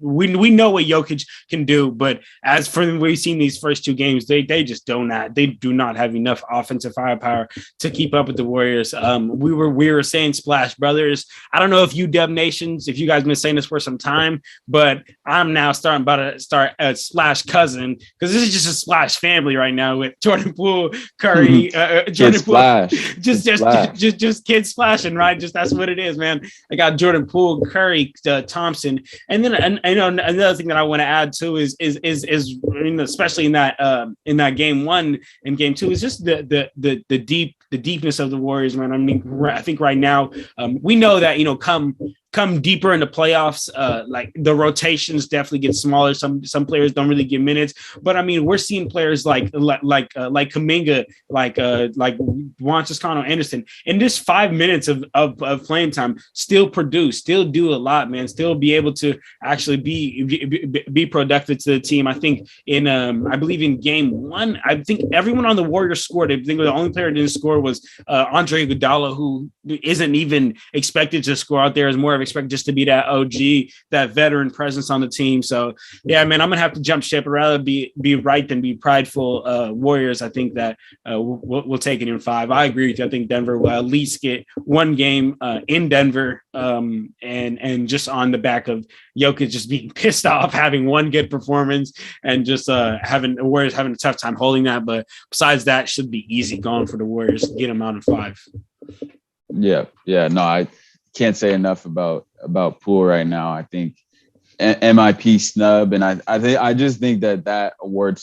S2: We know what Jokic can do, but as for we've seen these first 2 games, they just do not have enough offensive firepower to keep up with the Warriors. We were saying Splash Brothers. I don't know if UW Nations, if you guys been saying this for some time, but I'm now about to start a Splash cousin, because this is just a Splash family right now with Jordan Poole, Curry, Jordan Poole, just kids splashing, right? Just that's what it is, man. I got Jordan Poole, Curry, Thompson, and then another thing that I want to add too is especially in that game 1 and game 2 is just the deepness of the Warriors, man. I mean, I think right now we know that come deeper in the playoffs, like the rotations definitely get smaller. Some players don't really get minutes, but I mean, we're seeing players like Kuminga, like Juan Toscano Anderson, in just 5 minutes of playing time, still produce, still do a lot, man. Still be able to actually be productive to the team. I think I believe in game 1, I think everyone on the Warriors scored. I think the only player who didn't score was Andre Iguodala, who isn't even expected to score out there, as more of expect just to be that OG, that veteran presence on the team. So yeah, man, I'm gonna have to jump ship. I'd rather be right than be prideful. Warriors, I think that we'll take it in 5. I agree with you. I think Denver will at least get one game in Denver, and just on the back of Jokic just being pissed off, having one good performance, and just having the Warriors having a tough time holding that. But besides that, should be easy going for the Warriors. Get them out in 5.
S1: Yeah. No, I can't say enough about Poole right now. I think MIP snub, and I just think that award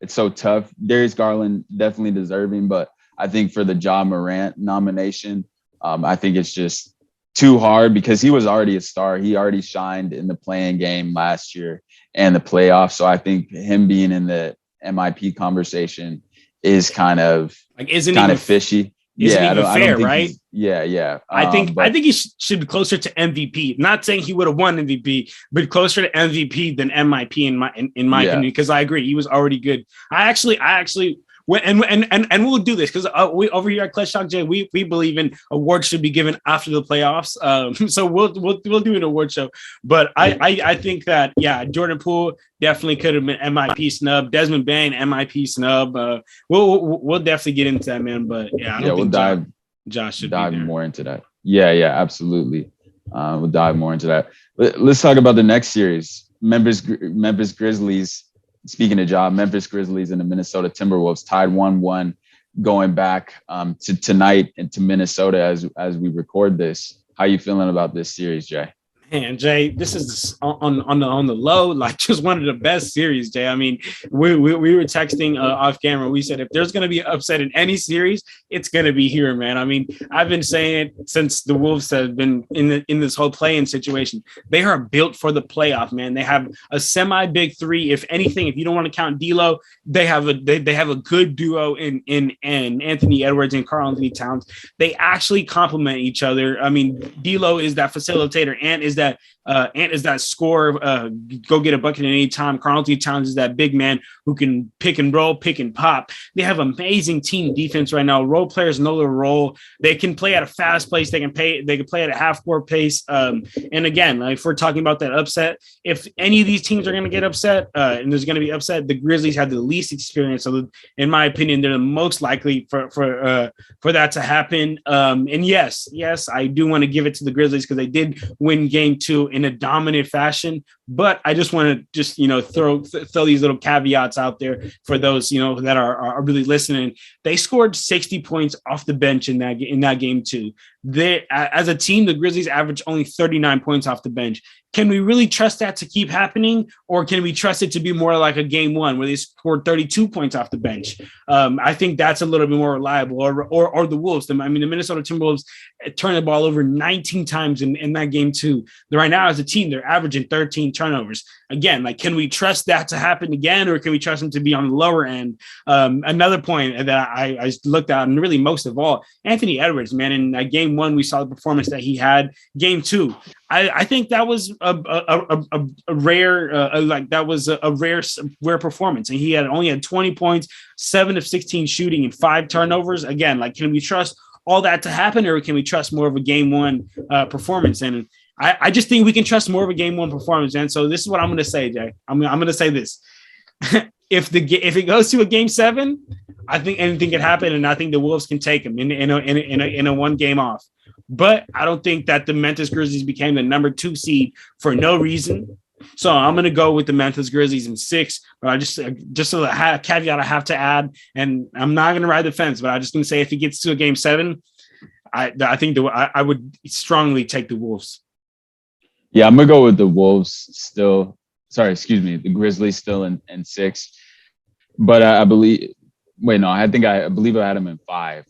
S1: it's so tough. Darius Garland definitely deserving, but I think for the Ja Morant nomination, I think it's just too hard because he was already a star. He already shined in the playing game last year and the playoffs. So I think him being in the MIP conversation is kind of fishy.
S2: Isn't even fair, I don't think right?
S1: Yeah.
S2: I think he should be closer to MVP. Not saying he would have won MVP, but closer to MVP than MIP in my opinion. Because I agree, he was already good. I actually and we'll do this because we over here at Clutch Talk J, we believe in awards should be given after the playoffs. So we'll do an award show. But I think that Jordan Poole definitely could have been MIP snub. Desmond Bain MIP snub. We'll definitely get into that, man. But I don't think Josh should dive
S1: more into that. Yeah, absolutely. We'll dive more into that. Let's talk about the next series. Memphis Grizzlies. Speaking of Ja, Memphis Grizzlies and the Minnesota Timberwolves tied 1-1 going back to tonight and to Minnesota as we record this. How you feeling about this series, Jay?
S2: Man, Jay, this is on the low, like just one of the best series, Jay. I mean, we were texting off camera. We said if there's going to be an upset in any series, it's going to be here, man. I mean, I've been saying it since the Wolves have been in this whole play-in situation. They are built for the playoff, man. They have a semi-big 3. If anything, if you don't want to count D'Lo, they have a good duo in Anthony Edwards and Karl-Anthony Towns. They actually complement each other. I mean, D'Lo is that facilitator and is that scorer, go get a bucket at any time. Karl-Anthony Towns is that big man who can pick and roll, pick and pop. They have amazing team defense right now. Role players know their role. They can play at a fast pace. They can play at a half-court pace. And again, like if we're talking about that upset, if any of these teams are going to get upset, and there's going to be upset, the Grizzlies have the least experience. So, in my opinion, they're the most likely for that to happen. And yes, I do want to give it to the Grizzlies because they did win Game 2 in a dominant fashion. But I just want to throw these little caveats out there for those that are really listening. They scored 60 points off the bench in that game 2. They, as a team, the Grizzlies averaged only 39 points off the bench. Can we really trust that to keep happening, or can we trust it to be more like a game 1 where they scored 32 points off the bench? I think that's a little bit more reliable. Or the Wolves. The Minnesota Timberwolves turned the ball over 19 times in that game 2. Right now, as a team, they're averaging 13 turnovers. Again, like, can we trust that to happen again, or can we trust them to be on the lower end? Another point that I looked at, and really most of all, Anthony Edwards, man, in game 1, we saw the performance that he had. Game 2, I think that was a rare, rare performance. And he only had 20 points, 7 of 16 shooting, and 5 turnovers. Again, like, can we trust all that to happen, or can we trust more of a game 1 performance? And I just think we can trust more of a game 1 performance. And so this is what I'm going to say, Jay. I'm going to say this. If it goes to a game 7, I think anything can happen, and I think the Wolves can take them in a 1 game off. But I don't think that the Memphis Grizzlies became the number 2 seed for no reason. So I'm going to go with the Memphis Grizzlies in 6. But I just a caveat I have to add, and I'm not going to ride the fence, but I'm just going to say if it gets to a game 7, I think I would strongly take the Wolves.
S1: Yeah, I'm going to go with the Wolves still. Sorry, excuse me, the Grizzlies still in 6. But I believe I believe I had them in 5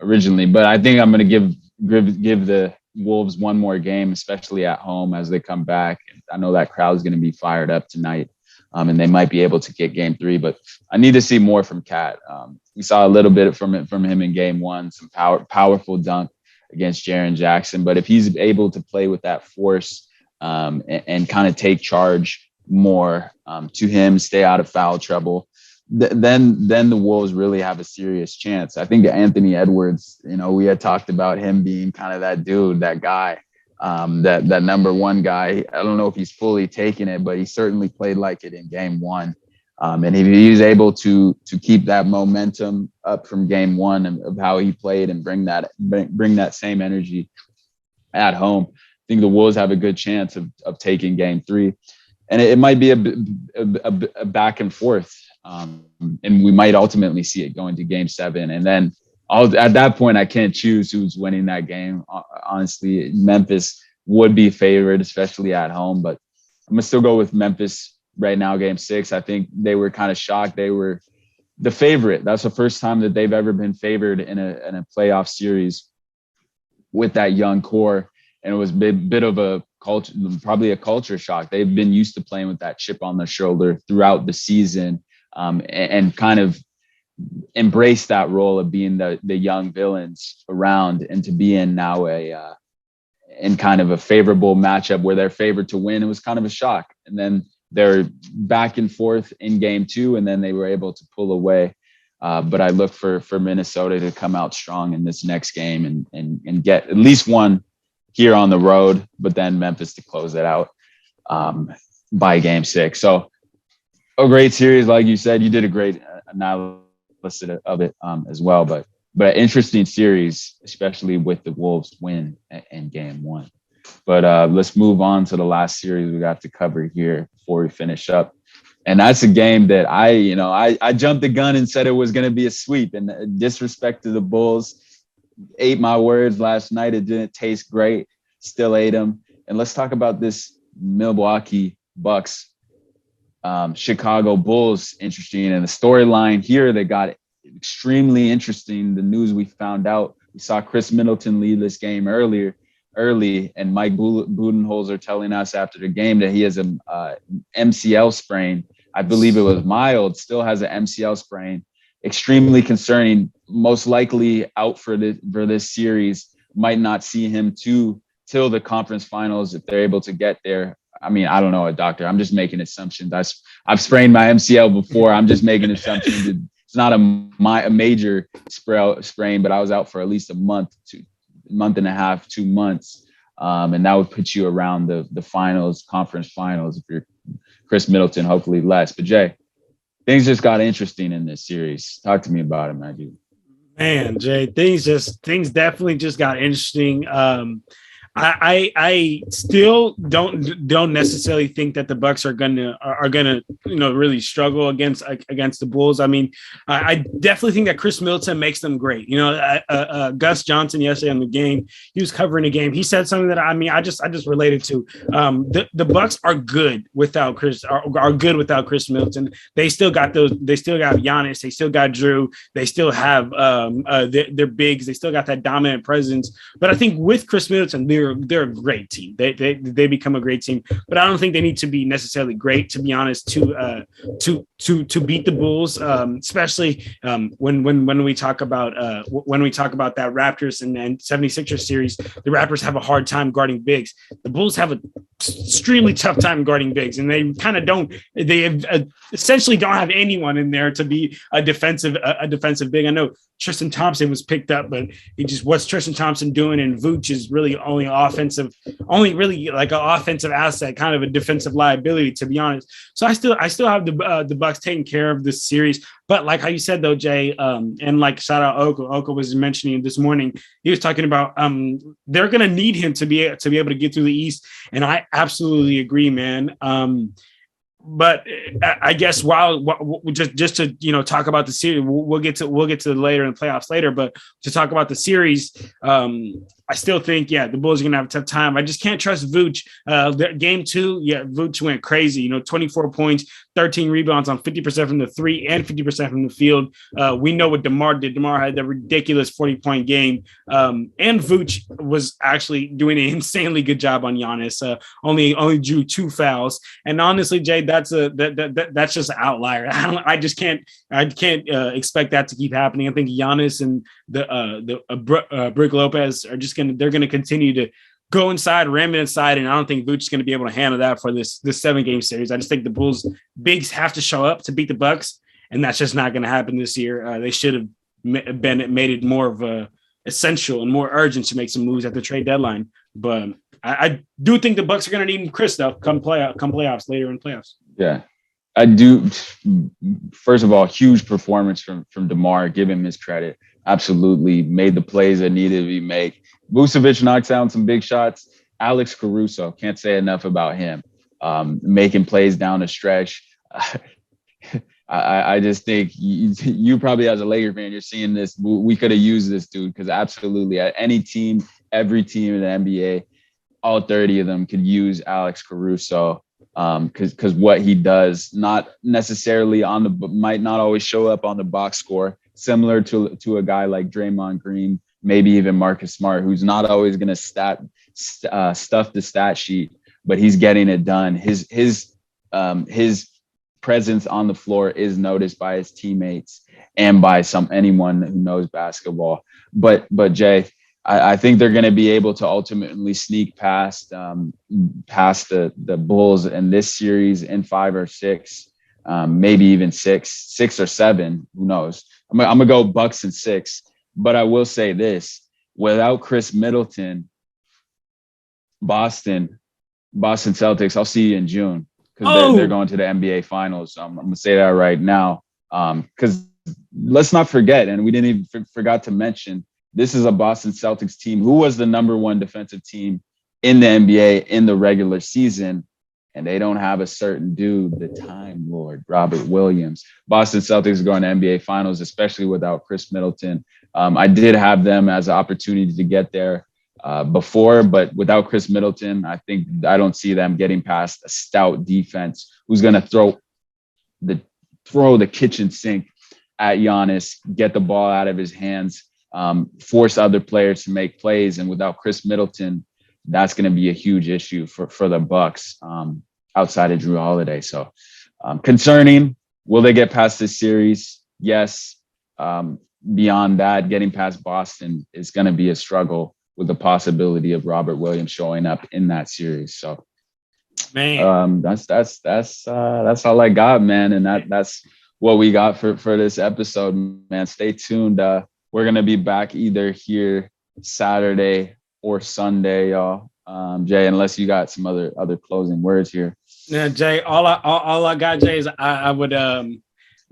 S1: originally. But I think I'm going to give the Wolves one more game, especially at home as they come back. I know that crowd is going to be fired up tonight, and they might be able to get game 3. But I need to see more from Cat. We saw a little bit from him in game 1, some powerful dunk against Jaren Jackson. But if he's able to play with that force and kind of take charge more to him, stay out of foul trouble, then the Wolves really have a serious chance. I think Anthony Edwards, we had talked about him being kind of that dude, that guy. that number one guy. I don't know if he's fully taken it, but he certainly played like it in game one. And if he's able to keep that momentum up from game one of how he played and bring that same energy at home, I think the Wolves have a good chance of taking game three. And it might be a back and forth. And we might ultimately see it going to game seven. And then at that point, I can't choose who's winning that game. Honestly, Memphis would be favored, especially at home. But I'm going to still go with Memphis right now, game six. I think they were kind of shocked. They were the favorite. That's the first time that they've ever been favored in a playoff series with that young core. And it was a bit of a culture, probably a culture shock. They've been used to playing with that chip on their shoulder throughout the season, and kind of embrace that role of being the young villains around, and to be in now in kind of a favorable matchup where they're favored to win. It was kind of a shock. And then they're back and forth in game two, and then they were able to pull away. But I look for Minnesota to come out strong in this next game and get at least one here on the road, but then Memphis to close it out by game six. So a great series, like you said. You did a great analysis of it as well, but an interesting series, especially with the Wolves win in game one. But let's move on to the last series we got to cover here before we finish up. And that's a game that I jumped the gun and said it was going to be a sweep, and disrespect to the Bulls. Ate my words last night. It didn't taste great. Still ate them. And let's talk about this Milwaukee Bucks, Chicago Bulls. Interesting. And the storyline here that got extremely interesting. The news we found out, we saw Chris Middleton lead this game early, and Mike Budenholzer telling us after the game that he has a MCL sprain. I believe it was mild. Still has an MCL sprain. Extremely concerning. Most likely out for this series. Might not see him till the conference finals if they're able to get there. I mean, I don't know, a doctor. I'm just making assumptions. I've sprained my MCL before. I'm just making assumptions. It's not a major sprain, but I was out for at least a month and a half, 2 months. And that would put you around the finals, conference finals, if you're Chris Middleton, hopefully less. But Jay, things just got interesting in this series. Talk to me about it, man, dude.
S2: Man, Jay, things definitely just got interesting. I still don't necessarily think that the Bucks are gonna really struggle against the Bulls. I mean, I definitely think that Chris Middleton makes them great. Gus Johnson yesterday on the game, he was covering the game. He said something that I just related to. The Bucks are good without Chris. Are good without Chris Middleton. They still got those. They still got Giannis. They still got Drew. They still have their bigs. They still got that dominant presence. But I think with Chris Middleton, they're a great team. They become a great team, but I don't think they need to be necessarily great, to be honest, to beat the Bulls, especially when we talk about that Raptors and 76ers series. The Raptors have a hard time guarding bigs. The Bulls have an extremely tough time guarding bigs, and they kind of don't. They essentially don't have anyone in there to be a defensive big. I know Tristan Thompson was picked up, but what's Tristan Thompson doing? And Vooch is really only really like an offensive asset, kind of a defensive liability, to be honest. So I still have the Bucks taking care of this series. But like how you said though, Jay, and like shout out Oko was mentioning this morning, he was talking about they're gonna need him to be able to get through the East, and I absolutely agree, man. But I guess just to talk about the series, we'll get to later in the playoffs later. But to talk about the series, I still think the Bulls are gonna have a tough time. I just can't trust Vooch. Game two, Vooch went crazy. 24 points, 13 rebounds on 50% from the three and 50% from the field. We know what DeMar did. DeMar had the ridiculous 40-point game, and Vooch was actually doing an insanely good job on Giannis. Only drew 2 fouls, and honestly, Jay, that's just an outlier. I can't expect that to keep happening. I think Giannis and the Brook Lopez are just they're gonna continue to go inside, ram it inside, and I don't think Vooch is going to be able to handle that for this 7-game series. I just think the Bulls bigs have to show up to beat the Bucks, and that's just not going to happen this year. They should have made it more of a essential and more urgent to make some moves at the trade deadline. But I do think the Bucks are going to need Chris though come playoffs later in playoffs.
S1: Yeah, I do. First of all, huge performance from DeMar. Give him his credit. Absolutely made the plays that needed to be made. Vucevic knocks down some big shots. Alex Caruso, can't say enough about him. Making plays down the stretch. I just think you probably as a Laker fan, you're seeing this. We could have used this dude because absolutely at any team, every team in the NBA, all 30 of them could use Alex Caruso because what he does, not necessarily might not always show up on the box score, similar to a guy like Draymond Green, maybe even Marcus Smart, who's not always going to stuff the stat sheet, but he's getting it done. His presence on the floor is noticed by his teammates and by anyone who knows basketball. But Jay, I think they're going to be able to ultimately sneak past the Bulls in this series in 5 or 6, maybe even 6 or 7. Who knows? I'm gonna go Bucks in 6. But I will say this: without Chris Middleton, Boston Celtics, I'll see you in June because they're going to the NBA Finals. I'm gonna say that right now because let's not forget, and we didn't even forgot to mention. This is a Boston Celtics team who was the number 1 defensive team in the NBA in the regular season, and they don't have a certain dude, the Time Lord, Robert Williams. Boston Celtics are going to NBA Finals, especially without Chris Middleton. I did have them as an opportunity to get there before, but without Chris Middleton, I don't see them getting past a stout defense who's going to throw the kitchen sink at Giannis, get the ball out of his hands, force other players to make plays. And without Chris Middleton, that's going to be a huge issue for the Bucks outside of Drew Holiday. So concerning. Will they get past this series? Yes. Beyond that, getting past Boston is going to be a struggle with the possibility of Robert Williams showing up in that series. So
S2: man,
S1: that's all I got, man. And that's what we got for this episode, man. Stay tuned. We're going to be back either here Saturday or Sunday, y'all. Jay, unless you got some other closing words here.
S2: Yeah, Jay, all I got, Jay, is I would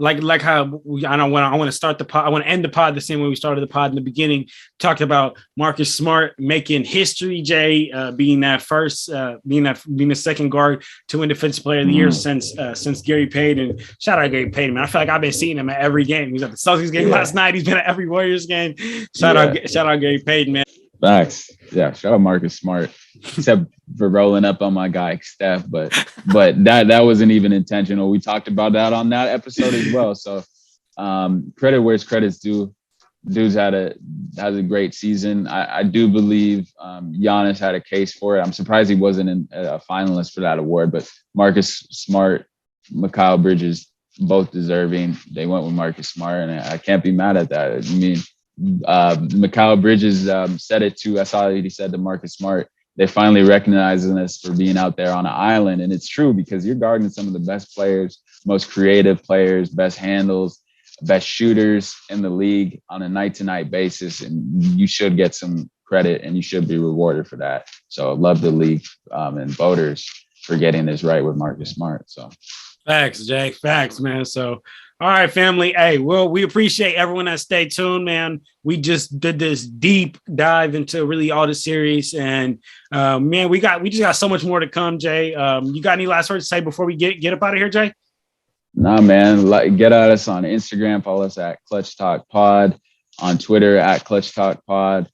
S2: like how I don't want I want to start the pod. I want to end the pod the same way we started the pod in the beginning. Talked about Marcus Smart making history, Jay, being that first, being the second guard to win Defensive Player of the Year since Gary Payton. Shout out Gary Payton, man. I feel like I've been seeing him at every game. He was at the Celtics game last night. He's been at every Warriors game. Shout out Gary Payton, man.
S1: Facts. Yeah, shout out Marcus Smart. Except for rolling up on my guy Steph, but that wasn't even intentional. We talked about that on that episode as well. So credit where credit's due. Dude's has a great season. I do believe Giannis had a case for it. I'm surprised he wasn't a finalist for that award, but Marcus Smart, Mikal Bridges, both deserving. They went with Marcus Smart, and I can't be mad at that. I mean, Mikal Bridges said it too. I saw that he said to Marcus Smart, they finally recognizing us for being out there on an island. And it's true because you're guarding some of the best players, most creative players, best handles, best shooters in the league on a night-to-night basis. And you should get some credit and you should be rewarded for that. So I love the league and voters for getting this right with Marcus Smart. So
S2: facts, Jay. Facts, man. So all right, family. Hey, well, we appreciate everyone that stayed tuned, man. We just did this deep dive into really all the series, and man, we just got so much more to come, Jay. You got any last words to say before we get up out of here, Jay?
S1: Nah, man. Get at us on Instagram. Follow us at Clutch Talk Pod, on Twitter at Clutch Talk Pod.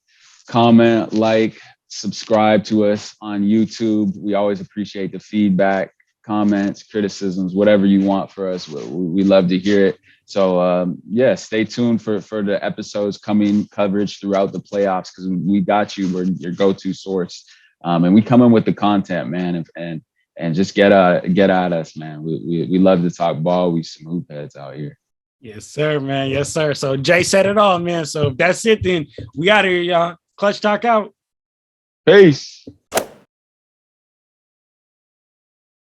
S1: Comment, like, subscribe to us on YouTube. We always appreciate the feedback. Comments, criticisms, whatever you want for us. We love to hear it. So stay tuned for the episodes coming, coverage throughout the playoffs, because we got you. We're your go-to source. And we come in with the content, man, and just get at us, man. We love to talk ball. We some hoop heads out here.
S2: Yes, sir, man. Yes, sir. So Jay said it all, man. So if that's it, then we out of here, y'all. Clutch Talk out.
S1: Peace.